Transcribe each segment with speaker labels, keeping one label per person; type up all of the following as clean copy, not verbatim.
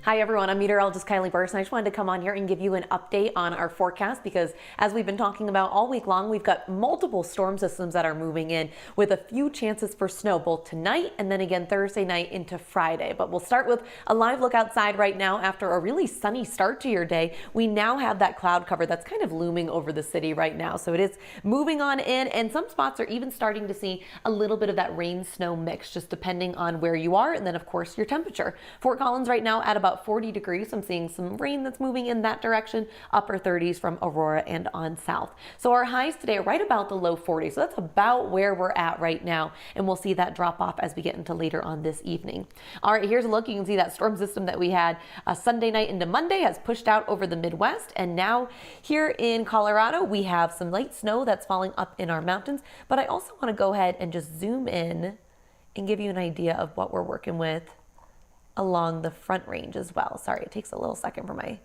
Speaker 1: Hi everyone, I'm Meteorologist Kylie Bearse, and I just wanted to come on here and give you an update on our forecast because as we've been talking about all week long, we've got multiple storm systems that are moving in with a few chances for snow both tonight and then again Thursday night into Friday. But we'll start with a live look outside right now. After a really sunny start to your day, we now have that cloud cover that's kind of looming over the city right now. So it is moving on in, and some spots are even starting to see a little bit of that rain snow mix, just depending on where you are and then of course your temperature. Fort Collins right now at about 40 degrees. I'm seeing some rain that's moving in that direction, upper 30s from Aurora and on south. So our highs today are right about the low 40s. So that's about where we're at right now. And we'll see that drop off as we get into later on this evening. All right, here's a look. You can see that storm system that we had Sunday night into Monday has pushed out over the Midwest. And now here in Colorado, we have some light snow that's falling up in our mountains. But I also want to go ahead and just zoom in and give you an idea of what we're working with along the front range as well. Sorry, it takes a little second for my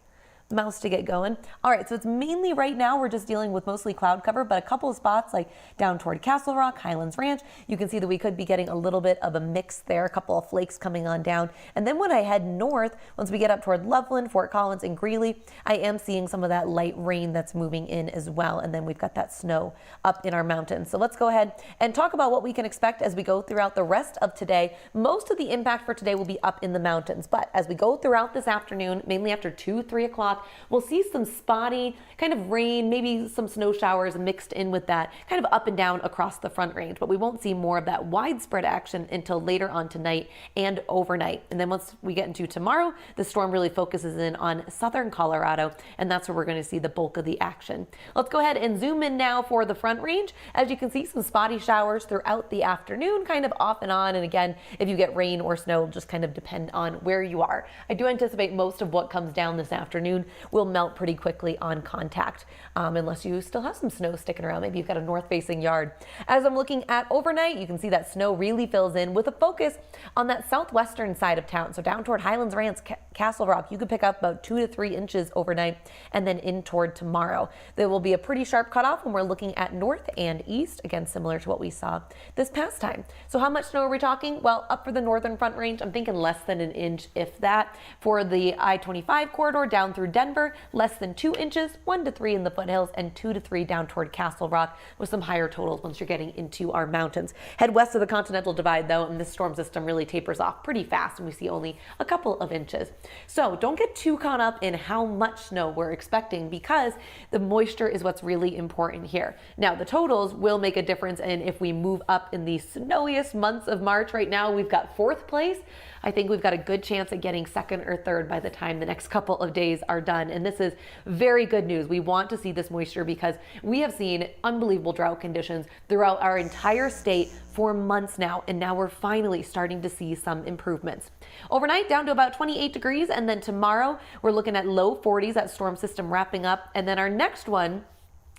Speaker 1: mouse to get going. All right, so it's mainly right now we're just dealing with mostly cloud cover, but a couple of spots like down toward Castle Rock, Highlands Ranch, you can see that we could be getting a little bit of a mix there, a couple of flakes coming on down. And then when I head north, once we get up toward Loveland, Fort Collins, and Greeley, I am seeing some of that light rain that's moving in as well. And then we've got that snow up in our mountains. So let's go ahead and talk about what we can expect as we go throughout the rest of today. Most of the impact for today will be up in the mountains, but as we go throughout this afternoon, mainly after 2-3 o'clock, we'll see some spotty kind of rain, maybe some snow showers mixed in with that, kind of up and down across the front range, but we won't see more of that widespread action until later on tonight and overnight. And then once we get into tomorrow, the storm really focuses in on southern Colorado, and that's where we're going to see the bulk of the action. Let's go ahead and zoom in now for the front range. As you can see, some spotty showers throughout the afternoon, kind of off and on. And again, if you get rain or snow, it'll just kind of depend on where you are. I do anticipate most of what comes down this afternoon will melt pretty quickly on contact, unless you still have some snow sticking around. Maybe you've got a north-facing yard. As I'm looking at overnight, you can see that snow really fills in with a focus on that southwestern side of town. So down toward Highlands Ranch, Castle Rock, you could pick up about 2 to 3 inches overnight, and then in toward tomorrow. There will be a pretty sharp cutoff when we're looking at north and east, again, similar to what we saw this past time. So how much snow are we talking? Well, up for the northern front range, I'm thinking less than an inch, if that. For the I-25 corridor down through Denver, less than 2 inches, 1 to 3 in the foothills, and 2 to 3 down toward Castle Rock, with some higher totals once you're getting into our mountains. Head west of the Continental Divide though, and this storm system really tapers off pretty fast, and we see only a couple of inches. So don't get too caught up in how much snow we're expecting, because the moisture is what's really important here. Now the totals will make a difference, and if we move up in the snowiest months of March, right now we've got 4th place. I think we've got a good chance at getting 2nd or 3rd by the time the next couple of days are done. And this is very good news. We want to see this moisture because we have seen unbelievable drought conditions throughout our entire state for months now. And now we're finally starting to see some improvements. Overnight down to about 28 degrees. And then tomorrow we're looking at low 40s, that storm system wrapping up. And then our next one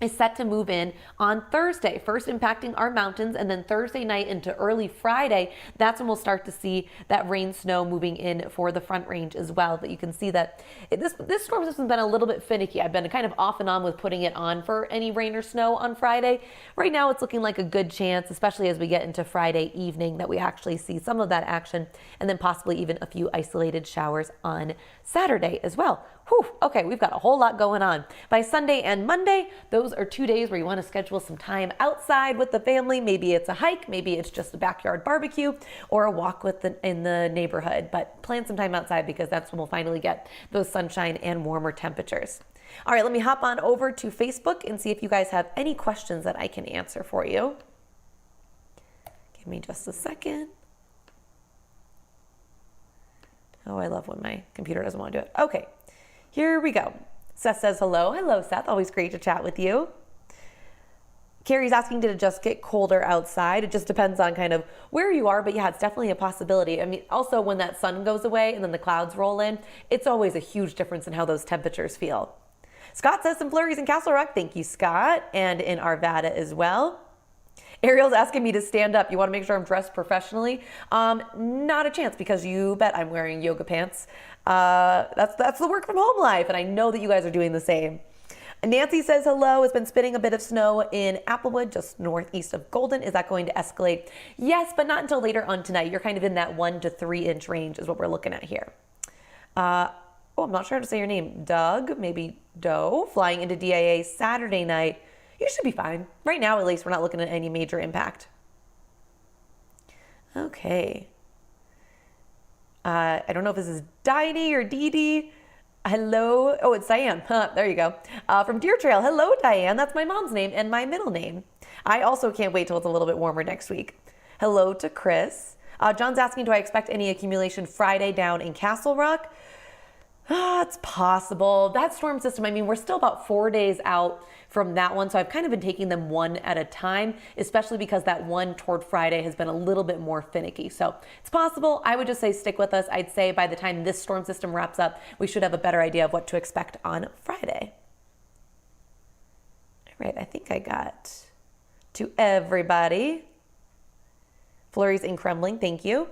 Speaker 1: is set to move in on Thursday, first impacting our mountains, and then Thursday night into early Friday, that's when we'll start to see that rain snow moving in for the front range as well. But you can see that this storm system's been a little bit finicky. I've been kind of off and on with putting it on for any rain or snow on Friday. Right now it's looking like a good chance, especially as we get into Friday evening, that we actually see some of that action, and then possibly even a few isolated showers on Saturday as well. Whew, okay, we've got a whole lot going on. By Sunday and Monday, those are 2 days where you want to schedule some time outside with the family. Maybe it's a hike, maybe it's just a backyard barbecue, or a walk in the neighborhood. But plan some time outside, because that's when we'll finally get those sunshine and warmer temperatures. All right, let me hop on over to Facebook and see if you guys have any questions that I can answer for you. Give me just a second. Oh, I love when my computer doesn't want to do it. Okay. Here we go. Seth says hello. Hello, Seth. Always great to chat with you. Carrie's asking, did it just get colder outside? It just depends on kind of where you are, but yeah, it's definitely a possibility. I mean, also when that sun goes away and then the clouds roll in, it's always a huge difference in how those temperatures feel. Scott says some flurries in Castle Rock. Thank you, Scott. And in Arvada as well. Ariel's asking me to stand up. You want to make sure I'm dressed professionally? Not a chance, because you bet I'm wearing yoga pants. That's the work from home life, and I know that you guys are doing the same. Nancy says hello. It's been spitting a bit of snow in Applewood, just northeast of Golden. Is that going to escalate? Yes, but not until later on tonight. You're kind of in that 1 to 3 inch range is what we're looking at here. Oh, I'm not sure how to say your name. Doug, maybe Doe, flying into DIA Saturday night. You should be fine. Right now, at least, we're not looking at any major impact. Okay. I don't know if this is Diney or Dee Dee. Hello. Oh, it's Diane. There you go. From Deer Trail. Hello, Diane. That's my mom's name and my middle name. I also can't wait till it's a little bit warmer next week. Hello to Chris. John's asking, do I expect any accumulation Friday down in Castle Rock? It's possible. That storm system, I mean, we're still about 4 days out from that one. So I've kind of been taking them one at a time, especially because that one toward Friday has been a little bit more finicky. So it's possible. I would just say stick with us. I'd say by the time this storm system wraps up, we should have a better idea of what to expect on Friday. All right, I think I got to everybody. Flurries in Kremling, thank you.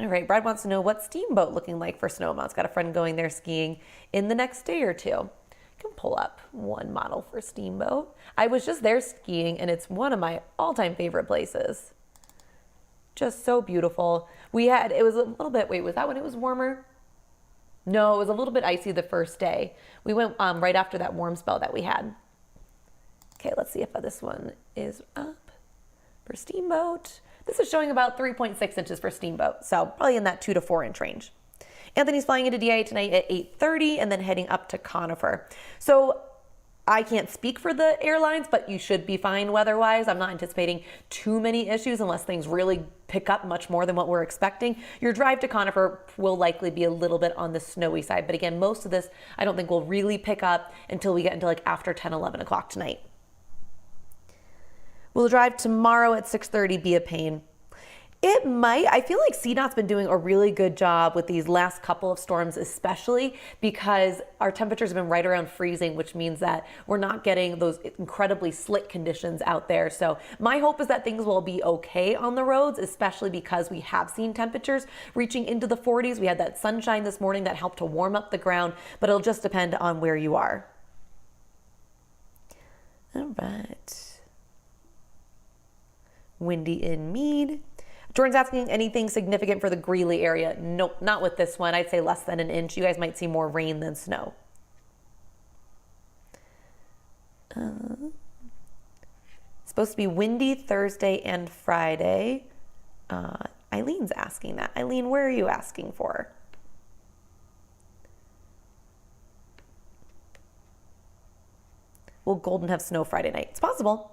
Speaker 1: All right, Brad wants to know what's Steamboat looking like for snow amounts. Got a friend going there skiing in the next day or two. I can pull up one model for Steamboat. I was just there skiing and it's one of my all-time favorite places. Just so beautiful. It was a little bit, wait, was that when it was warmer? No, it was a little bit icy the first day. We went right after that warm spell that we had. Okay, let's see if this one is up for Steamboat. This is showing about 3.6 inches for Steamboat, so probably in that 2 to 4 inch range. Anthony's flying into DIA tonight at 8:30 and then heading up to Conifer. So I can't speak for the airlines, but you should be fine weather-wise. I'm not anticipating too many issues unless things really pick up much more than what we're expecting. Your drive to Conifer will likely be a little bit on the snowy side, but again, most of this I don't think will really pick up until we get into like after 10, 11 o'clock tonight. Will the drive tomorrow at 6:30 be a pain? It might. I feel like CDOT's been doing a really good job with these last couple of storms, especially because our temperatures have been right around freezing, which means that we're not getting those incredibly slick conditions out there. So my hope is that things will be okay on the roads, especially because we have seen temperatures reaching into the 40s. We had that sunshine this morning that helped to warm up the ground, but it'll just depend on where you are. All right. Windy in Mead. Jordan's asking anything significant for the Greeley area. Nope, not with this one. I'd say less than an inch. You guys might see more rain than snow. It's supposed to be windy Thursday and Friday. Eileen's asking that. Eileen, where are you asking for? Will Golden have snow Friday night? It's possible.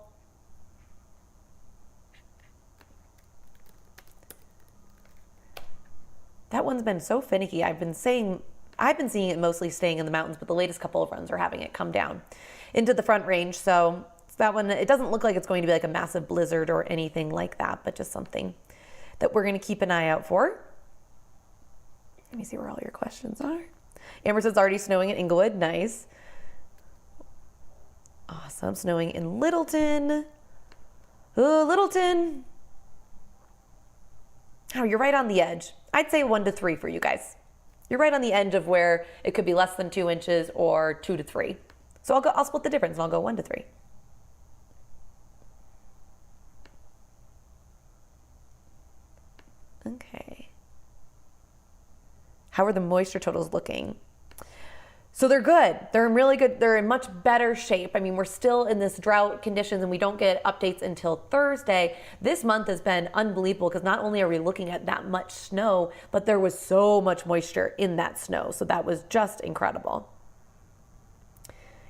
Speaker 1: That one's been so finicky. I've been seeing it mostly staying in the mountains, but the latest couple of runs are having it come down into the Front Range. So that one, it doesn't look like it's going to be like a massive blizzard or anything like that, but just something that we're going to keep an eye out for. Let me see where all your questions are. Amber says already snowing in Inglewood. Nice. Awesome. Snowing in Littleton. Oh, Littleton. Oh, you're right on the edge. I'd say 1 to 3 for you guys. You're right on the edge of where it could be less than 2 inches or 2 to 3. So I'll split the difference and I'll go 1 to 3. Okay. How are the moisture totals looking? So they're good. They're in really good. They're in much better shape. I mean, we're still in this drought conditions and we don't get updates until Thursday. This month has been unbelievable because not only are we looking at that much snow, but there was so much moisture in that snow. So that was just incredible.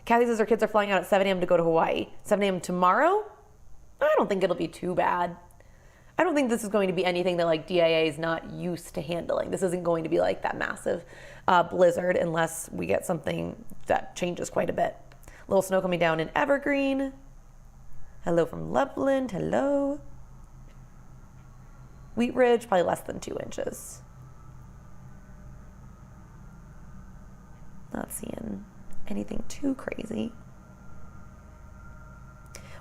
Speaker 1: Kathy says her kids are flying out at 7 a.m. to go to Hawaii. 7 a.m. tomorrow? I don't think it'll be too bad. I don't think this is going to be anything that like DIA is not used to handling. This isn't going to be like that massive blizzard unless we get something that changes quite a bit. Little snow coming down in Evergreen. Hello from Loveland. Hello. Wheat Ridge, probably less than 2 inches. Not seeing anything too crazy.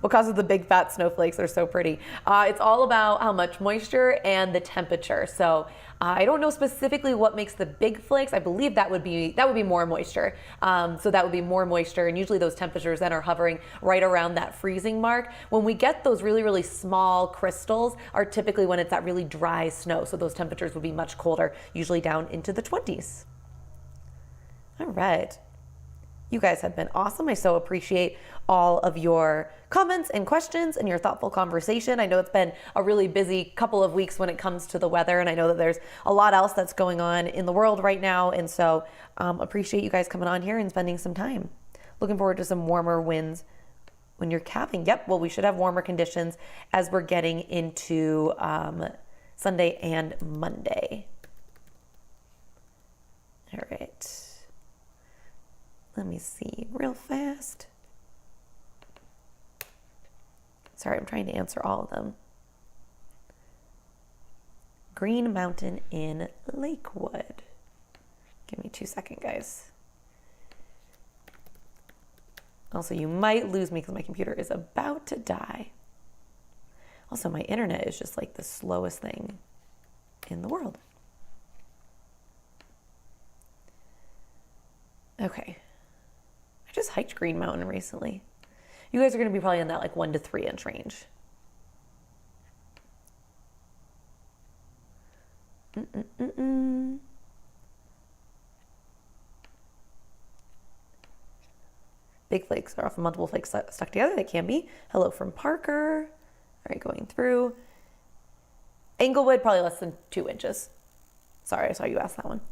Speaker 1: what causes the big fat snowflakes. They're so pretty. It's all about how much moisture and the temperature. So I don't know specifically what makes the big flakes. I believe that would be more moisture. So that would be more moisture, and usually those temperatures then are hovering right around that freezing mark. When we get those really, really small crystals are typically when it's that really dry snow. So those temperatures would be much colder, usually down into the 20s. All right. You guys have been awesome. I so appreciate all of your comments and questions and your thoughtful conversation. I know it's been a really busy couple of weeks when it comes to the weather, and I know that there's a lot else that's going on in the world right now, and so appreciate you guys coming on here and spending some time. Looking forward to some warmer winds when you're camping. Yep, well, we should have warmer conditions as we're getting into Sunday and Monday. All right. Let me see real fast. Sorry, I'm trying to answer all of them. Green Mountain in Lakewood. Give me 2 seconds, guys. Also, you might lose me because my computer is about to die. Also, my internet is just like the slowest thing in the world. Okay. I just hiked Green Mountain recently. You guys are going to be probably in that like 1 to 3 inch range. Big flakes are often multiple flakes stuck together. They can be. Hello from Parker. All right, going through. Englewood, probably less than 2 inches. Sorry, I saw you ask that one.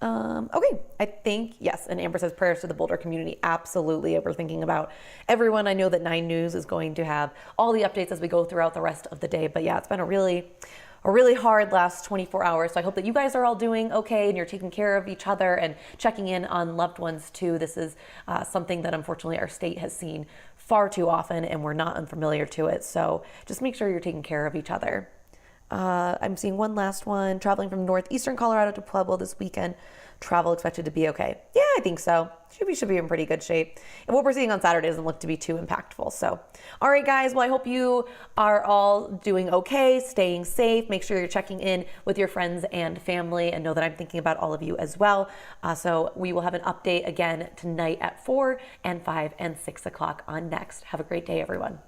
Speaker 1: Okay, I think, yes, and Amber says prayers to the Boulder community. Absolutely. We're thinking about everyone. I know that 9 News is going to have all the updates as we go throughout the rest of the day. But yeah, it's been a really hard last 24 hours. So I hope that you guys are all doing okay and you're taking care of each other and checking in on loved ones too. This is something that unfortunately our state has seen far too often, and we're not unfamiliar to it. So just make sure you're taking care of each other. I'm seeing one last one. Traveling from northeastern Colorado to Pueblo this weekend. Travel expected to be okay. Yeah, I think so. Should be in pretty good shape. And what we're seeing on Saturday doesn't look to be too impactful. So, all right, guys. Well, I hope you are all doing okay, staying safe. Make sure you're checking in with your friends and family, and know that I'm thinking about all of you as well. So we will have an update again tonight at 4 and 5 and 6 o'clock on Next. Have a great day, everyone.